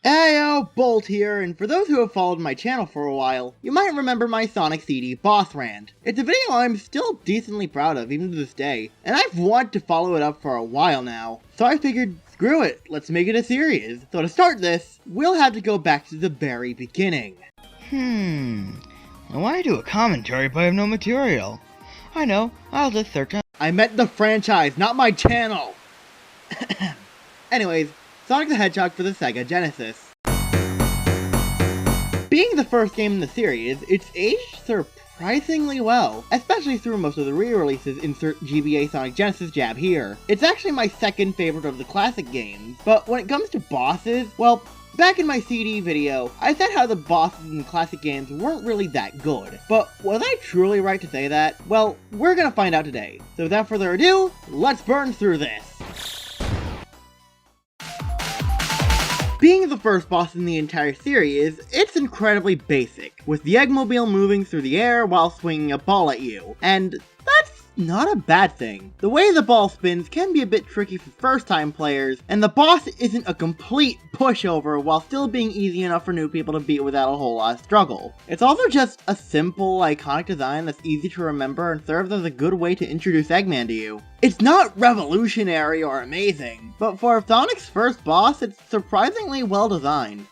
Ayo, Bolt here, and for those who have followed my channel for a while, you might remember my Sonic CD boss rant. It's a video I'm still decently proud of, even to this day, and I've wanted to follow it up for a while now, so I figured, screw it, let's make it a series. So to start this, we'll have to go back to the very beginning. I want to do a commentary, but I have no material. I know, I'll just search on— I meant the franchise, not my channel! Anyways, Sonic the Hedgehog for the Sega Genesis. Being the first game in the series, it's aged surprisingly well, especially through most of the re-releases. Insert GBA Sonic Genesis jab here. It's actually my second favorite of the classic games, but when it comes to bosses, well, back in my CD video, I said how the bosses in the classic games weren't really that good. But was I truly right to say that? Well, we're gonna find out today. So without further ado, let's burn through this! Being the first boss in the entire series, it's incredibly basic, with the Eggmobile moving through the air while swinging a ball at you, and that's not a bad thing. The way the ball spins can be a bit tricky for first-time players, and the boss isn't a complete pushover while still being easy enough for new people to beat without a whole lot of struggle. It's also just a simple, iconic design that's easy to remember and serves as a good way to introduce Eggman to you. It's not revolutionary or amazing, but for Sonic's first boss, it's surprisingly well designed.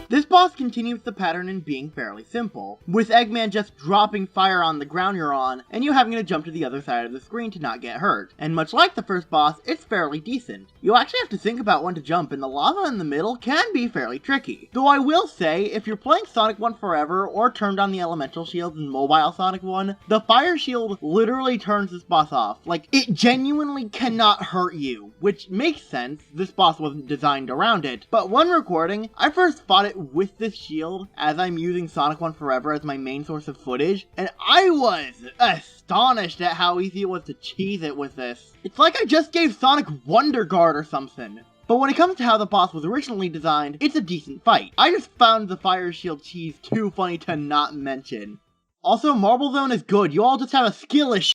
This boss continues the pattern in being fairly simple, with Eggman just dropping fire on the ground you're on, and you having to jump to the other side of the screen to not get hurt. And much like the first boss, it's fairly decent. You actually have to think about when to jump, and the lava in the middle can be fairly tricky. Though I will say, if you're playing Sonic 1 Forever, or turned on the elemental shields in Mobile Sonic 1, the fire shield literally turns this boss off. Like, it genuinely cannot hurt you, which makes sense, this boss wasn't designed around it. But when recording, I first fought it with this shield as I'm using Sonic 1 Forever as my main source of footage, and I was astonished at how easy it was to cheese it with this. It's like I just gave Sonic Wonder Guard or something. But when it comes to how the boss was originally designed, it's a decent fight. I just found the fire shield cheese too funny to not mention. Also, Marble Zone is good, you all just have a skill issue.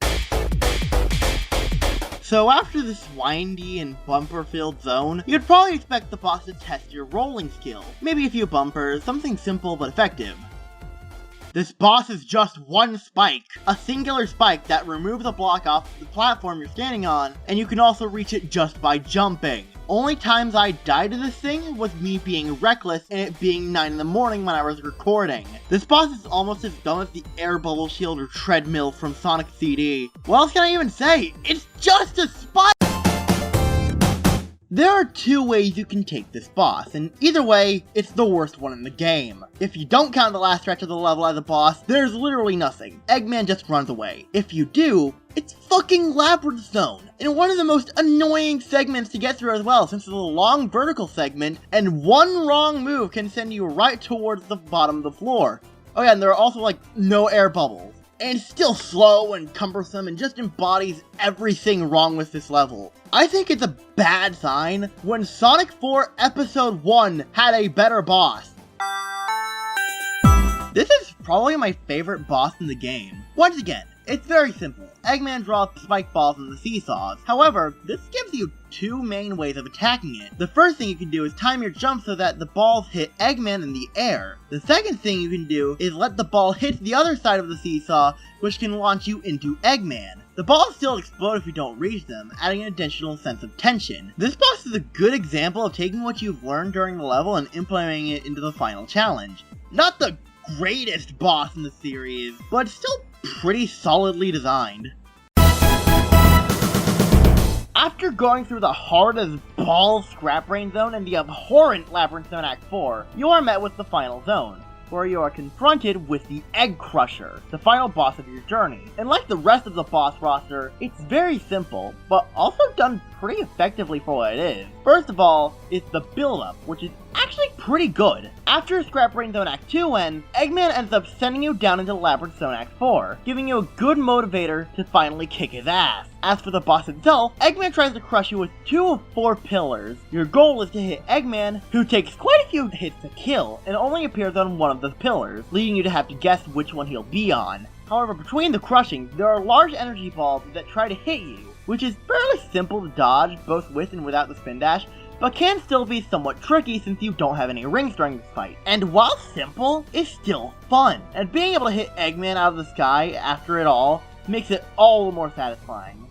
So after this windy and bumper-filled zone, you'd probably expect the boss to test your rolling skill. Maybe a few bumpers, something simple but effective. This boss is just one spike, a singular spike that removes a block off the platform you're standing on, and you can also reach it just by jumping. Only times I died to this thing was me being reckless and it being 9 in the morning when I was recording. This boss is almost as dumb as the air bubble shield or treadmill from Sonic CD. What else can I even say? It's just a spike! There are two ways you can take this boss, and either way, it's the worst one in the game. If you don't count the last stretch of the level as a boss, there's literally nothing. Eggman just runs away. If you do, it's fucking Labyrinth Zone, and one of the most annoying segments to get through as well, since it's a long vertical segment, and one wrong move can send you right towards the bottom of the floor. Oh yeah, and there are also like no air bubbles. And it's still slow and cumbersome and just embodies everything wrong with this level. I think it's a bad sign when Sonic 4 Episode 1 had a better boss. This is probably my favorite boss in the game. Once again, it's very simple. Eggman drops spike balls in the seesaws. However, this gives you two main ways of attacking it. The first thing you can do is time your jump so that the balls hit Eggman in the air. The second thing you can do is let the ball hit the other side of the seesaw, which can launch you into Eggman. The balls still explode if you don't reach them, adding an additional sense of tension. This boss is a good example of taking what you've learned during the level and implementing it into the final challenge. Not the greatest boss in the series, but still pretty solidly designed. After going through the hard-as-balls Scrap Brain Zone and the abhorrent Labyrinth Zone Act 4, you are met with the final zone, where you are confronted with the Egg Crusher, the final boss of your journey. And like the rest of the boss roster, it's very simple, but also done pretty effectively for what it is. First of all, it's the build-up, which is actually pretty good. After Scrap Brain Zone Act 2 ends, Eggman ends up sending you down into Labyrinth Zone Act 4, giving you a good motivator to finally kick his ass. As for the boss itself, Eggman tries to crush you with 2 of 4 pillars. Your goal is to hit Eggman, who takes quite a few hits to kill, and only appears on one of the pillars, leading you to have to guess which one he'll be on. However, between the crushings, there are large energy balls that try to hit you, which is fairly simple to dodge, both with and without the spin dash, but can still be somewhat tricky since you don't have any rings during this fight. And while simple, it's still fun, and being able to hit Eggman out of the sky after it all makes it all the more satisfying.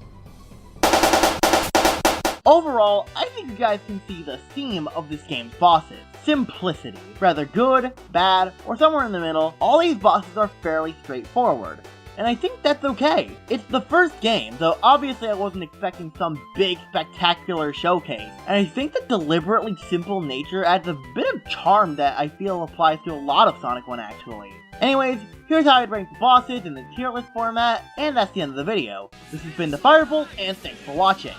Overall, I think you guys can see the theme of this game's bosses. Simplicity. Whether good, bad, or somewhere in the middle, all these bosses are fairly straightforward. And I think that's okay. It's the first game, though obviously I wasn't expecting some big, spectacular showcase. And I think the deliberately simple nature adds a bit of charm that I feel applies to a lot of Sonic 1 actually. Anyways, here's how I'd rank the bosses in the tier list format, and that's the end of the video. This has been the Firebolt, and thanks for watching.